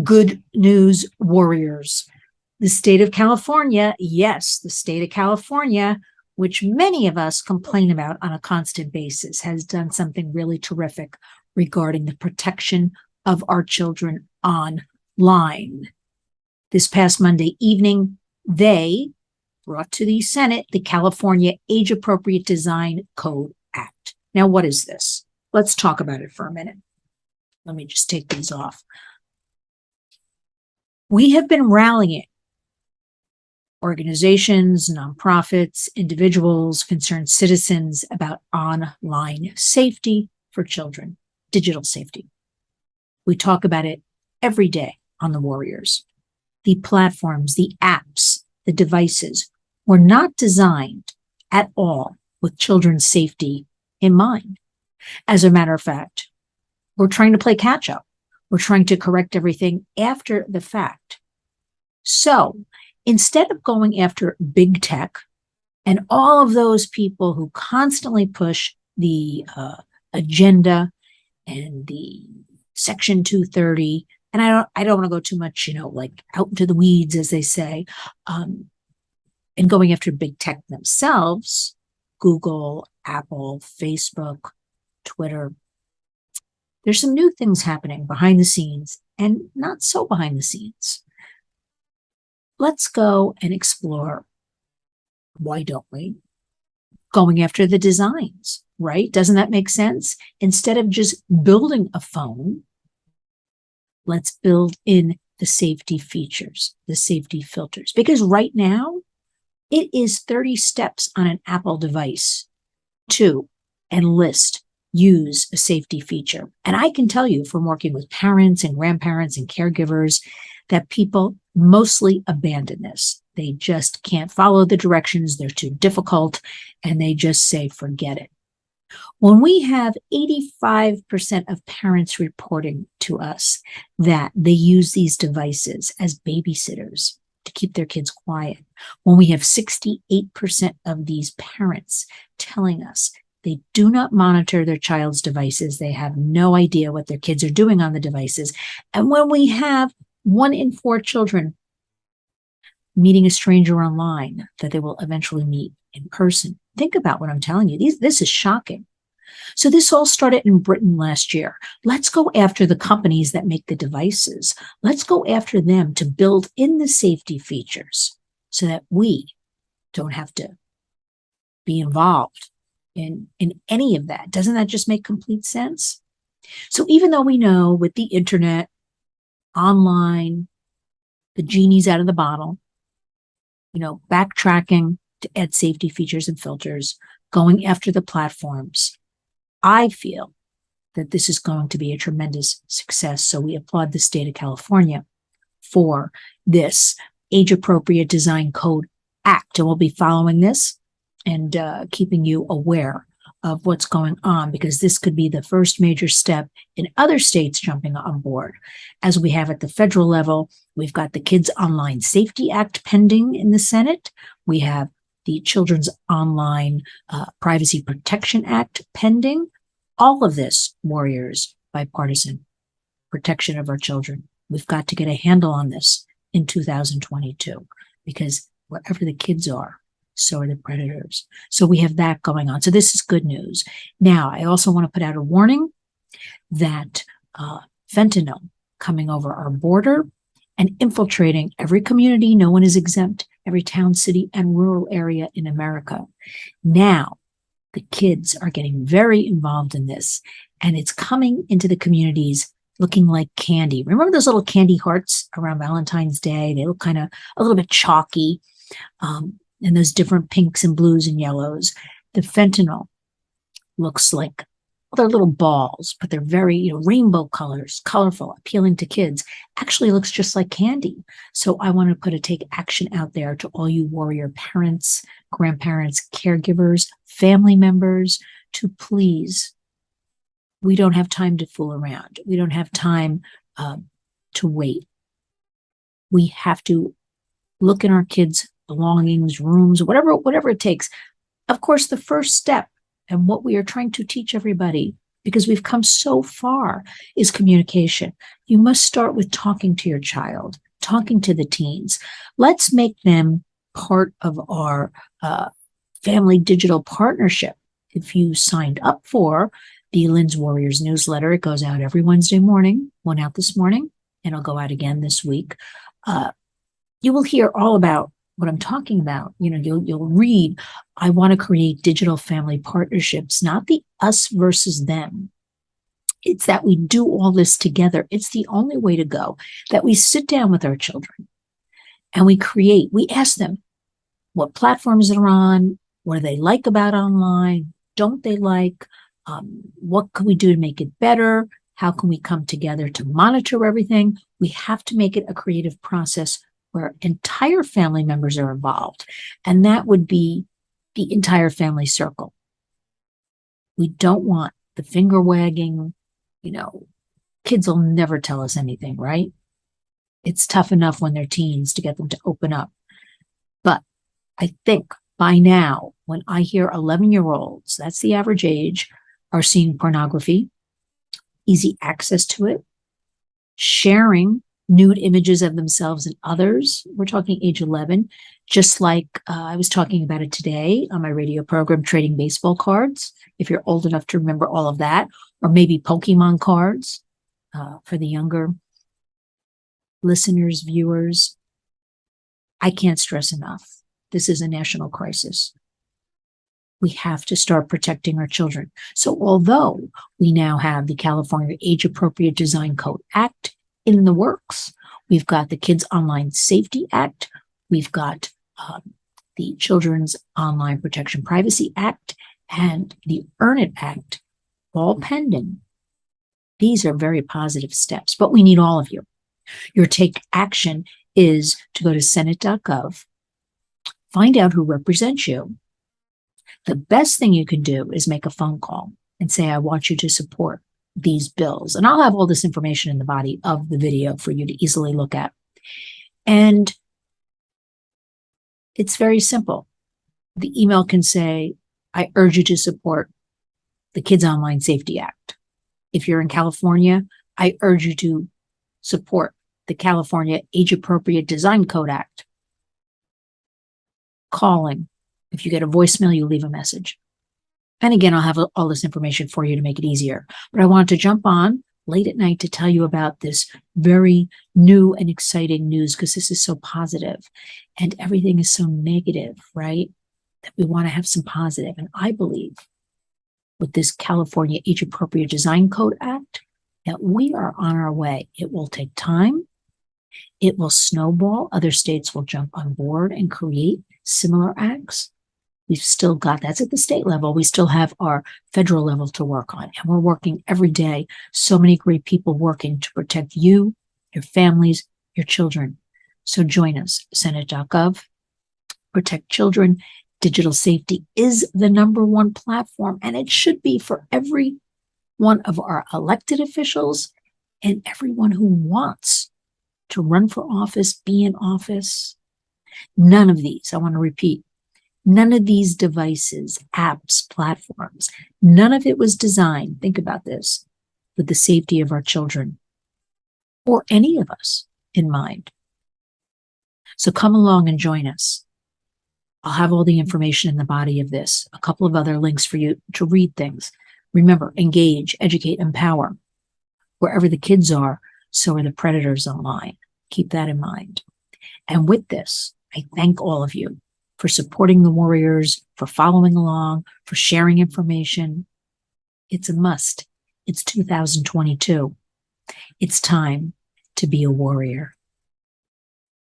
Good news, warriors. The state of California, yes, the state of California, which many of us complain about on a constant basis, has done something really terrific regarding the protection of our children online. This past Monday evening, they brought to the Senate the California Age Appropriate Design Code Act. Now, what is this? Let's talk about it for a minute. Let me just take these off. We have been rallying organizations, nonprofits, individuals, concerned citizens about online safety for children, digital safety. We talk about it every day on the Warriors. The platforms, the apps, the devices were not designed at all with children's safety in mind. As a matter of fact, we're trying to play catch up. We're trying to correct everything after the fact. So instead of going after big tech and all of those people who constantly push the agenda and the Section 230, and I don't want to go too much, like out into the weeds, as they say, and going after big tech themselves, Google, Apple, Facebook, Twitter. There's some new things happening behind the scenes and not so behind the scenes. Let's go and explore, why don't we? Going after the designs, right? Doesn't that make sense? Instead of just building a phone, let's build in the safety features, the safety filters. Because right now, it is 30 steps on an Apple device to enlist, use a safety feature. And I can tell you from working with parents and grandparents and caregivers that people mostly abandon this. They just can't follow the directions. They're too difficult, and they just say, forget it. When we have 85% of parents reporting to us that they use these devices as babysitters to keep their kids quiet, when we have 68% of these parents telling us they do not monitor their child's devices, they have no idea what their kids are doing on the devices, and when we have 1 in 4 children meeting a stranger online that they will eventually meet in person. Think about what I'm telling you. This is shocking. So this all started in Britain last year. Let's go after the companies that make the devices. Let's go after them to build in the safety features so that we don't have to be involved in any of that. Doesn't that just make complete sense? So even though we know with the internet, online, the genie's out of the bottle, backtracking to add safety features and filters, going after the platforms, I feel that this is going to be a tremendous success. So we applaud the state of California for this Age Appropriate Design Code Act. And we'll be following this and keeping you aware of what's going on, because this could be the first major step in other states jumping on board. As we have at the federal level, we've got the Kids Online Safety Act pending in the Senate. We have the Children's Online Privacy Protection Act pending. All of this, warriors, bipartisan protection of our children. We've got to get a handle on this in 2022, because wherever the kids are, so are the predators. So we have that going on. So this is good news. Now, I also want to put out a warning that fentanyl coming over our border and infiltrating every community, no one is exempt, every town, city, and rural area in America. Now, the kids are getting very involved in this, and it's coming into the communities looking like candy. Remember those little candy hearts around Valentine's Day? They look kind of a little bit chalky. And those different pinks and blues and yellows. The fentanyl looks like, well, they're little balls, but they're very, rainbow colors, colorful, appealing to kids. Actually looks just like candy. So I want to put a take action out there to all you warrior parents, grandparents, caregivers, family members, to please, we don't have time to fool around. We don't have time to wait. We have to look in our kids' belongings, rooms, whatever it takes. Of course, the first step, and what we are trying to teach everybody, because we've come so far, is communication. You must start with talking to your child, talking to the teens. Let's make them part of our family digital partnership. If you signed up for the Lynn's Warriors newsletter, it goes out every Wednesday morning, went out this morning, and it'll go out again this week. You will hear all about what I'm talking about. You'll read, I want to create digital family partnerships, not the us versus them. It's that we do all this together. It's the only way to go, that we sit down with our children and we ask them what platforms they're on, what do they like about online, don't they like, what can we do to make it better, how can we come together to monitor everything. We have to make it a creative process where entire family members are involved, and that would be the entire family circle. We don't want the finger wagging. Kids will never tell us anything, right? It's tough enough when they're teens to get them to open up. But I think by now, when I hear 11-year-olds, that's the average age, are seeing pornography, easy access to it, sharing nude images of themselves and others. We're talking age 11, just like I was talking about it today on my radio program, Trading Baseball Cards, if you're old enough to remember all of that, or maybe Pokemon cards for the younger listeners, viewers. I can't stress enough. This is a national crisis. We have to start protecting our children. So although we now have the California Age Appropriate Design Code Act in the works, we've got the Kids Online Safety Act, we've got the Children's Online Protection Privacy Act, and the Earn It Act, all pending. These are very positive steps, but we need all of you. Your take action is to go to senate.gov, find out who represents you. The best thing you can do is make a phone call and say, I want you to support these bills. And I'll have all this information in the body of the video for you to easily look at. And it's very simple. The email can say, I urge you to support the Kids Online Safety Act. If you're in California, I urge you to support the California Age Appropriate Design Code Act. Calling. If you get a voicemail, you leave a message. And again, I'll have all this information for you to make it easier. But I wanted to jump on late at night to tell you about this very new and exciting news, because this is so positive and everything is so negative, right? That we want to have some positive. And I believe with this California Age Appropriate Design Code Act that we are on our way. It will take time. It will snowball. Other states will jump on board and create similar acts. We've still got, that's at the state level. We still have our federal level to work on. And we're working every day. So many great people working to protect you, your families, your children. So join us, Senate.gov. Protect children. Digital safety is the #1 platform, and it should be for every one of our elected officials and everyone who wants to run for office, be in office. None of these, I want to repeat, none of these devices, apps, platforms, none of it was designed, think about this, with the safety of our children or any of us in mind. So come along and join us. I'll have all the information in the body of this, a couple of other links for you to read things. Remember, engage, educate, empower. Wherever the kids are, so are the predators online. Keep that in mind. And with this, I thank all of you for supporting the Warriors, for following along, for sharing information. It's a must. It's 2022. It's time to be a warrior.